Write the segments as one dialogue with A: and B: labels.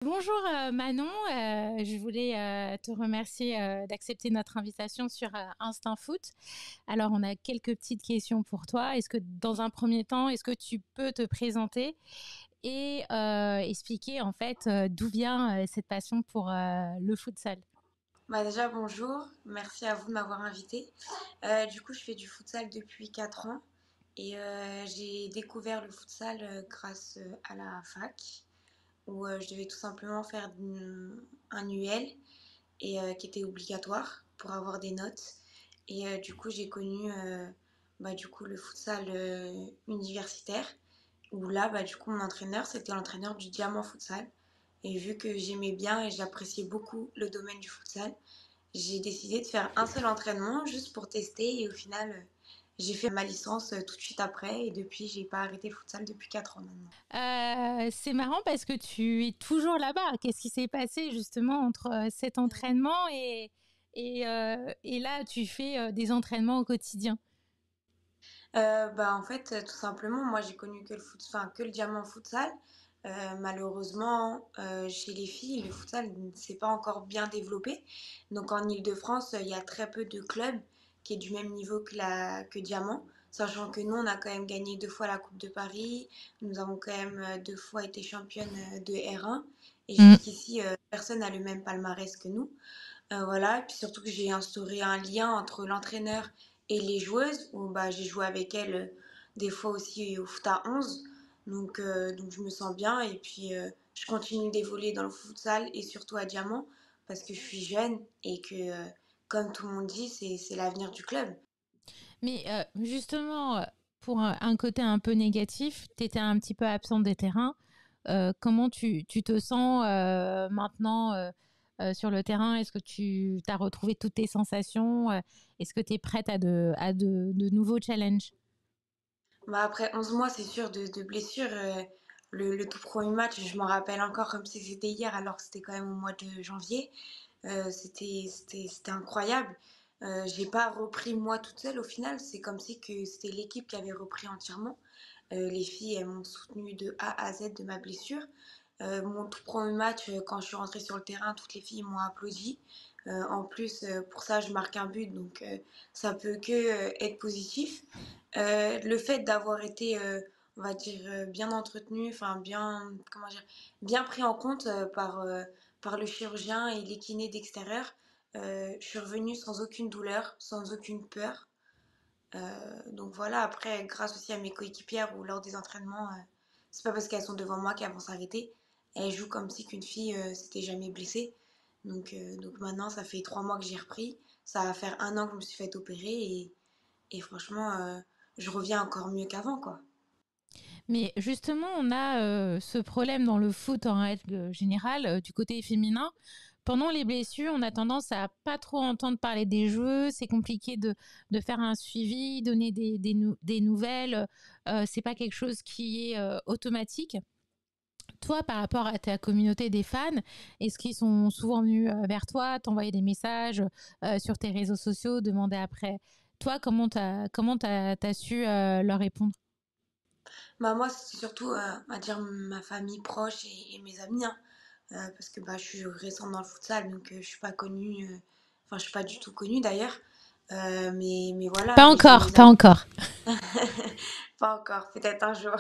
A: Bonjour Manon, je voulais te remercier d'accepter notre invitation sur Instinct Foot. Alors on a quelques petites questions pour toi. Est-ce que dans un premier temps, est-ce que tu peux te présenter et expliquer en fait d'où vient cette passion pour le futsal?
B: Bah déjà, bonjour, merci à vous de m'avoir invité. Du coup, je fais du futsal depuis 4 ans et j'ai découvert le futsal grâce à la fac où je devais tout simplement faire un UL et qui était obligatoire pour avoir des notes. Et du coup, j'ai connu du coup, le futsal universitaire où là, du coup, mon entraîneur, c'était l'entraîneur du Diamant Futsal. Et vu que j'aimais bien et j'appréciais beaucoup le domaine du futsal, j'ai décidé de faire un seul entraînement juste pour tester et au final, j'ai fait ma licence tout de suite après et depuis, j'ai pas arrêté le futsal depuis 4 ans maintenant.
A: C'est marrant parce que tu es toujours là-bas. Qu'est-ce qui s'est passé justement entre cet entraînement et là tu fais des entraînements au quotidien?
B: En fait, tout simplement, moi j'ai connu que enfin, que le diamant futsal. Malheureusement, chez les filles, le futsal ne s'est pas encore bien développé. Donc en Île-de-France, il y a très peu de clubs qui est du même niveau que Diamant. Sachant que nous, on a quand même gagné 2 fois la Coupe de Paris. Nous avons quand même 2 fois été championne de R1. Et jusqu'ici, personne n'a le même palmarès que nous. Voilà, et puis surtout que j'ai instauré un lien entre l'entraîneur et les joueuses, où j'ai joué avec elles des fois aussi au foot à 11. Donc je me sens bien et puis je continue d'évoluer dans le futsal et surtout à Diamant parce que je suis jeune et que, comme tout le monde dit, c'est l'avenir du club.
A: Mais justement, pour un côté un peu négatif, tu étais un petit peu absente des terrains. Comment tu te sens maintenant sur le terrain? Est-ce que tu as retrouvé toutes tes sensations? Est-ce que tu es prête à de nouveaux challenges?
B: Après 11 mois, c'est sûr, de blessure, le tout premier match, je m'en rappelle encore comme si c'était hier alors que c'était quand même au mois de janvier. C'était incroyable. J'ai pas repris moi toute seule au final. C'est comme si que c'était l'équipe qui avait repris entièrement. Les filles, elles m'ont soutenue de A à Z de ma blessure. Mon tout premier match, quand je suis rentrée sur le terrain, toutes les filles m'ont applaudi. En plus, pour ça, je marque un but, donc ça peut que être positif. Le fait d'avoir été, on va dire, bien entretenue, enfin bien, comment dire, bien pris en compte par le chirurgien et les kinés d'extérieur, je suis revenue sans aucune douleur, sans aucune peur. Donc voilà, après, grâce aussi à mes coéquipières ou lors des entraînements, c'est pas parce qu'elles sont devant moi qu'elles vont s'arrêter. Elles jouent comme si qu'une fille s'était jamais blessée. Donc maintenant, ça fait 3 mois que j'ai repris. Ça va faire 1 an que je me suis fait opérer et franchement, je reviens encore mieux qu'avant, quoi.
A: Mais justement, on a ce problème dans le foot en règle générale, du côté féminin. Pendant les blessures, on a tendance à pas trop entendre parler des jeux. C'est compliqué de faire un suivi, donner des nouvelles. C'est pas quelque chose qui est automatique. Toi, par rapport à ta communauté des fans, est-ce qu'ils sont souvent venus vers toi, t'envoyer des messages sur tes réseaux sociaux, demander après? Toi, comment t'as su leur répondre?
B: Moi, c'est surtout, on va dire, ma famille proche et mes amis, hein. Parce que je suis récente dans le futsal, donc je suis pas connue, enfin, je suis pas du tout connue d'ailleurs. Mais voilà,
A: Pas
B: mais j'ai
A: encore,
B: mes
A: pas
B: amis.
A: encore.
B: Pas encore, peut-être un jour.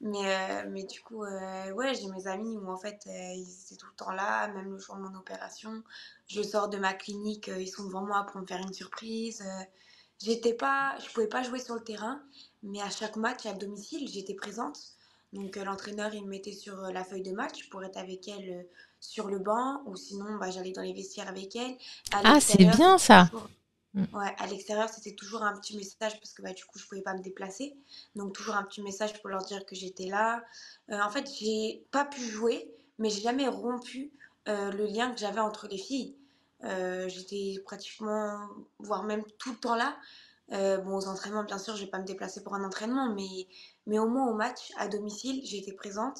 B: Mais du coup, ouais, j'ai mes amis où en fait, ils étaient tout le temps là, même le jour de mon opération. Je sors de ma clinique, ils sont devant moi pour me faire une surprise. Je pouvais pas jouer sur le terrain, mais à chaque match à domicile, j'étais présente. Donc l'entraîneur, il me mettait sur la feuille de match pour être avec elle sur le banc, ou sinon, j'allais dans les vestiaires avec elle. À
A: Ah, c'est
B: l'extérieur,
A: bien
B: c'était
A: ça.
B: toujours
A: Mm.
B: Ouais, à l'extérieur, c'était toujours un petit message parce que du coup, je pouvais pas me déplacer. Donc, toujours un petit message pour leur dire que j'étais là. En fait, j'ai pas pu jouer, mais j'ai jamais rompu le lien que j'avais entre les filles. J'étais pratiquement, voire même tout le temps là. Bon, aux entraînements, bien sûr, je vais pas me déplacer pour un entraînement, mais au moins au match, à domicile, j'ai été présente.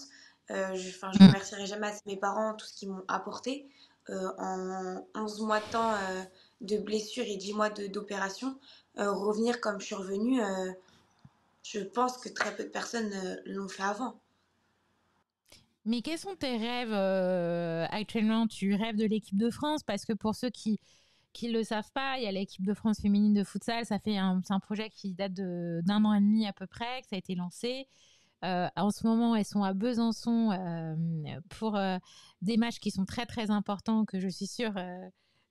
B: Enfin, je
A: Mm.
B: remercierai jamais assez mes parents, tout ce qu'ils m'ont apporté. En 11 mois de temps de blessure et 10 mois d'opération, revenir comme je suis revenue, je pense que très peu de personnes l'ont fait avant.
A: Mais quels sont tes rêves actuellement? Tu rêves de l'équipe de France parce que pour ceux qui ne le savent pas, il y a l'équipe de France féminine de futsal. C'est un projet qui date d'un an et demi à peu près, que ça a été lancé. En ce moment, elles sont à Besançon pour des matchs qui sont très très importants que je suis sûre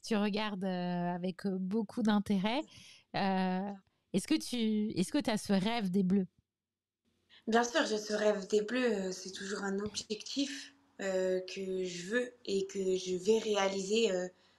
A: tu regardes avec beaucoup d'intérêt. Euh, est-ce que tu as ce rêve des Bleus?
B: Bien sûr, j'ai ce rêve des Bleus, c'est toujours un objectif que je veux et que je vais réaliser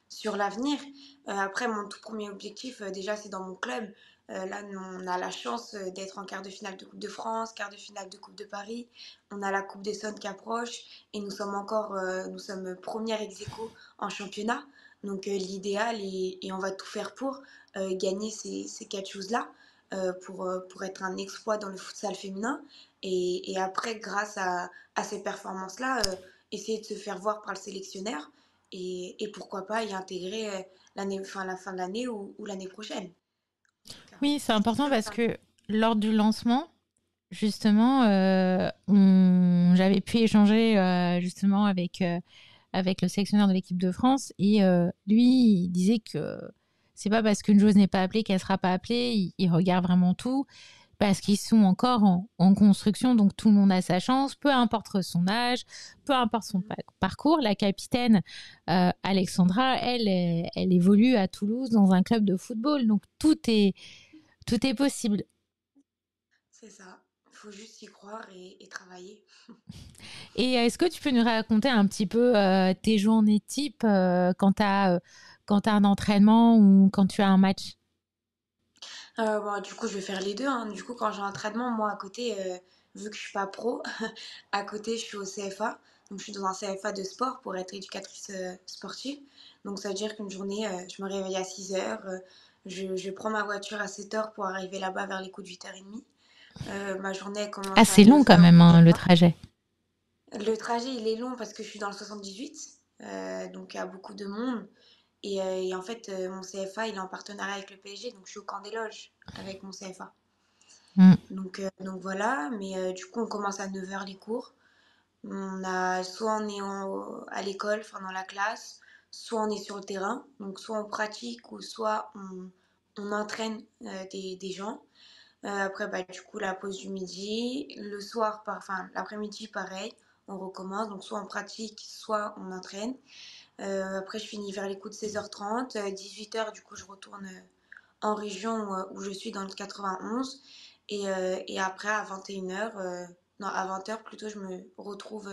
B: sur l'avenir. Après, mon tout premier objectif, déjà, c'est dans mon club. Là, on a la chance d'être en quart de finale de Coupe de France, quart de finale de Coupe de Paris. On a la Coupe des Essonnes qui approche et nous sommes première ex aequo en championnat. Donc, l'idéal, et on va tout faire pour gagner ces quatre choses-là, pour être un exploit dans le futsal féminin. Et après, grâce à ces performances-là, essayer de se faire voir par le sélectionneur et pourquoi pas y intégrer la fin de l'année ou l'année prochaine.
A: Oui, c'est
B: C'est
A: important
B: sûr
A: parce
B: ça.
A: que lors du lancement, justement, j'avais pu échanger justement avec le sélectionneur de l'équipe de France et lui, il disait que c'est pas parce qu'une joueuse n'est pas appelée qu'elle sera pas appelée. Il regarde vraiment tout parce qu'ils sont encore en construction, donc tout le monde a sa chance, peu importe son âge, peu importe son parcours. La capitaine Alexandra, elle évolue à Toulouse dans un club de football, donc tout est possible.
B: C'est ça. Il faut juste y croire et travailler.
A: Et est-ce que tu peux nous raconter un petit peu tes journées type quand tu as un entraînement ou quand tu as un match?
B: Bon, du coup, je vais faire les deux, hein. Du coup, quand j'ai un entraînement, moi, à côté, vu que je suis pas pro, à côté, je suis au CFA. Donc, je suis dans un CFA de sport pour être éducatrice sportive. Donc, ça veut dire qu'une journée, je me réveille à 6 heures. Je prends ma voiture à 7 heures pour arriver là-bas vers les coups de 8h30. Ma journée elle
A: Ah,
B: commence à
A: c'est long
B: 9
A: quand
B: heures
A: même,
B: au
A: hein, le
B: CFA.
A: trajet.
B: Le trajet, il est long parce que je suis dans le 78. Donc, il y a beaucoup de monde. Et en fait, mon CFA, il est en partenariat avec le PSG. Donc, je suis au camp des loges avec mon CFA.
A: Mm.
B: Donc voilà, mais du coup on commence à 9 heures les cours. Soit on est à l'école, enfin dans la classe, soit on est sur le terrain, donc soit on pratique ou soit on entraîne des gens. Après bah, du coup la pause du midi, le soir, enfin l'après-midi pareil, on recommence, donc soit on pratique, soit on entraîne. Après je finis vers les coups de 16h30, 18 heures du coup je retourne en région où je suis dans le 91. Et après, à 21 heures, non, à 20 heures plutôt, je me retrouve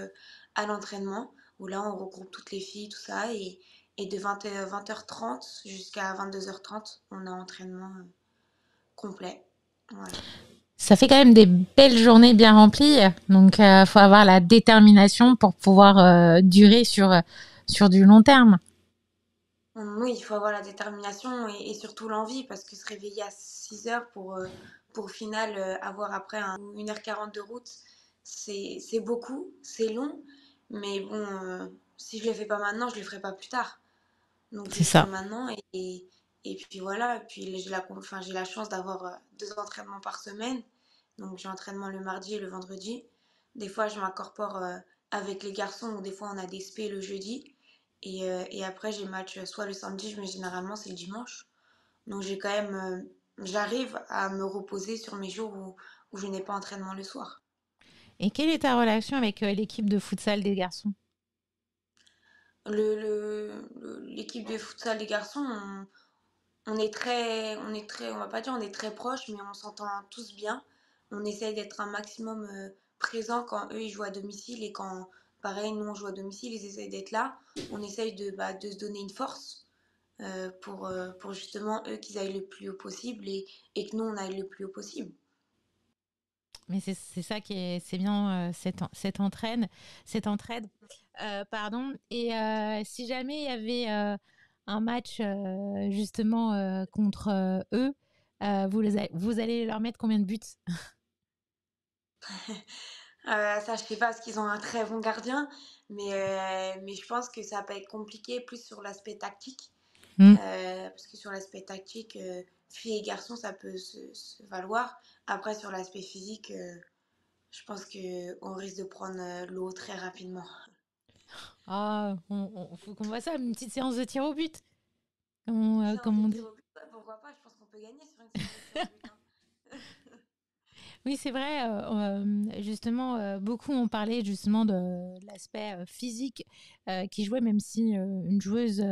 B: à l'entraînement, où là, on regroupe toutes les filles, tout ça. Et de 20h30 jusqu'à 22h30, on a entraînement complet. Voilà.
A: Ça fait quand même des belles journées bien remplies. Donc, il faut avoir la détermination pour pouvoir durer sur du long terme.
B: Oui, il faut avoir la détermination et surtout l'envie, parce que se réveiller à 6 heures pour au final avoir après 1h40 de route, c'est beaucoup, c'est long, mais bon, si je ne le fais pas maintenant, je ne le ferai pas plus tard. Donc je
A: C'est
B: le fais
A: ça.
B: maintenant et puis voilà, et puis j'ai la chance d'avoir 2 entraînements par semaine. Donc j'ai entraînement le mardi et le vendredi. Des fois je m'incorpore avec les garçons ou des fois on a des spé le jeudi. Et après j'ai match soit le samedi, mais généralement c'est le dimanche. Donc j'ai quand même, j'arrive à me reposer sur mes jours où je n'ai pas entraînement le soir.
A: Et quelle est ta relation avec l'équipe de futsal des garçons?
B: L'équipe de futsal des garçons, on va pas dire on est très proches, mais on s'entend tous bien. On essaye d'être un maximum présent quand eux ils jouent à domicile et quand, pareil, nous on joue à domicile, ils essayent d'être là. On essaye de se donner une force pour justement eux qu'ils aillent le plus haut possible et que nous on aille le plus haut possible.
A: Mais c'est ça qui est, c'est bien cette entraide, pardon. Et si jamais il y avait un match justement contre eux, vous allez leur mettre combien de buts?
B: Ça, je sais pas, parce qu'ils ont un très bon gardien, mais je pense que ça peut être compliqué plus sur l'aspect tactique.
A: Mm.
B: Parce que sur l'aspect tactique, filles et garçons, ça peut se valoir. Après, sur l'aspect physique, Je pense que on risque de prendre l'eau très rapidement.
A: Ah, faut qu'on voit ça, une petite séance de tir au but,
B: Séance
A: comme
B: de
A: on
B: tir
A: dit.
B: au but, ouais, pourquoi pas? Je pense qu'on peut gagner sur une séance de tir au but, hein.
A: Oui, c'est vrai. Justement, beaucoup ont parlé justement de l'aspect physique qui jouait, même si une joueuse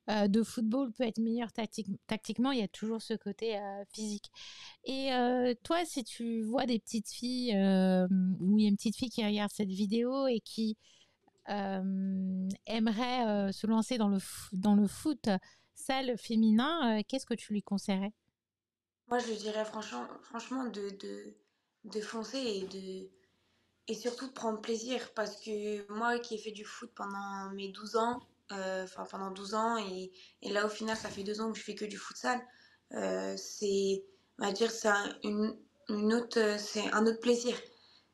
A: de football peut être meilleure tactiquement, il y a toujours ce côté physique. Et toi, si tu vois des petites filles, ou il y a une petite fille qui regarde cette vidéo et qui aimerait se lancer dans le foot salle féminin, qu'est-ce que tu lui conseillerais?
B: Moi, je dirais franchement de foncer et surtout de prendre plaisir parce que moi qui ai fait du foot pendant mes 12 ans, enfin pendant 12 ans et là au final ça fait 2 ans que je fais que du futsal, c'est, on va dire, une autre, c'est un autre plaisir.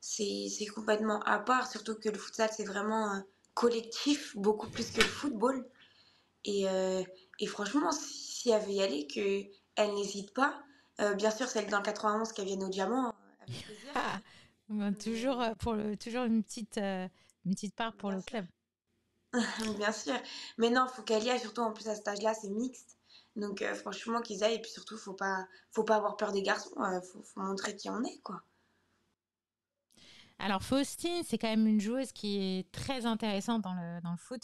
B: C'est complètement à part, surtout que le futsal c'est vraiment collectif, beaucoup plus que le football. Et, euh, et franchement, si elle veut y aller, qu'elle n'hésite pas. Bien sûr, celle dans le 91 qu'elle vienne au diamant, avec plaisir.
A: Ah, ben, toujours,
B: Mais
A: toujours une petite part pour
B: bien
A: le
B: sûr,
A: club.
B: bien sûr. Mais non, faut qu'elle y aille, surtout en plus à cet âge-là, c'est mixte. Donc franchement, qu'ils aillent. Et puis surtout, faut pas avoir peur des garçons. Faut montrer qui on est, quoi.
A: Alors Faustine, c'est quand même une joueuse qui est très intéressante dans le foot,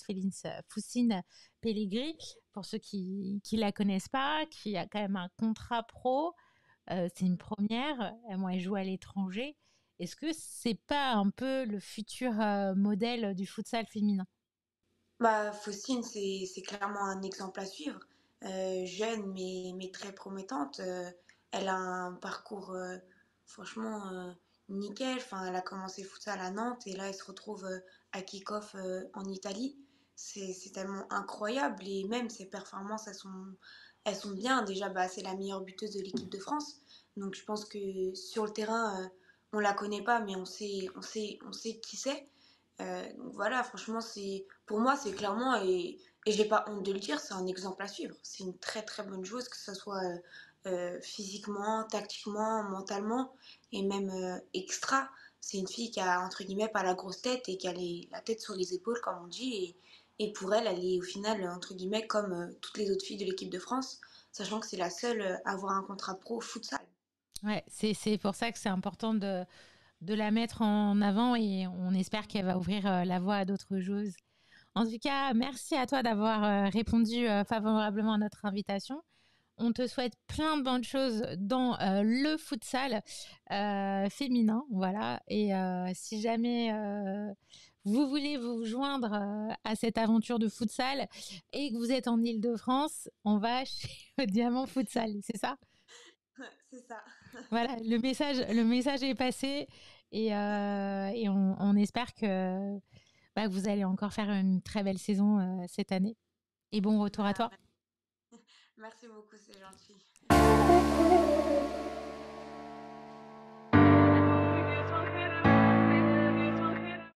A: Faustine Pellegrini, pour ceux qui la connaissent pas, qui a quand même un contrat pro. C'est une première. Moi, elle joue à l'étranger. Est-ce que c'est pas un peu le futur modèle du futsal féminin?
B: Bah, Faustine, c'est clairement un exemple à suivre. Jeune, mais très promettante. Elle a un parcours franchement nickel. Enfin, elle a commencé futsal à Nantes et là, elle se retrouve à Kick-Off en Italie. C'est tellement incroyable et même ses performances, elles sont bien. Déjà, bah, c'est la meilleure buteuse de l'équipe de France. Donc, je pense que sur le terrain, on la connaît pas, mais on sait qui c'est. Donc voilà, franchement, c'est pour moi, c'est clairement, et j'ai pas honte de le dire, c'est un exemple à suivre. C'est une très très bonne joueuse, que ce soit physiquement, tactiquement, mentalement, et même extra. C'est une fille qui a, entre guillemets, pas la grosse tête et qui a la tête sur les épaules, comme on dit. Et pour elle, elle est au final, entre guillemets, comme toutes les autres filles de l'équipe de France, sachant que c'est la seule à avoir un contrat pro futsal.
A: Ouais, c'est pour ça que c'est important de la mettre en avant et on espère qu'elle va ouvrir la voie à d'autres joueuses. En tout cas, merci à toi d'avoir répondu favorablement à notre invitation. On te souhaite plein de bonnes choses dans le futsal féminin, voilà. Et si jamais vous voulez vous joindre à cette aventure de futsal et que vous êtes en Île-de-France, on va chez Diamant Futsal, c'est ça?
B: C'est ça.
A: Voilà, le message est passé et on espère que, bah, que vous allez encore faire une très belle saison cette année. Et bon retour à
B: Bah,
A: toi.
B: merci beaucoup, c'est gentil.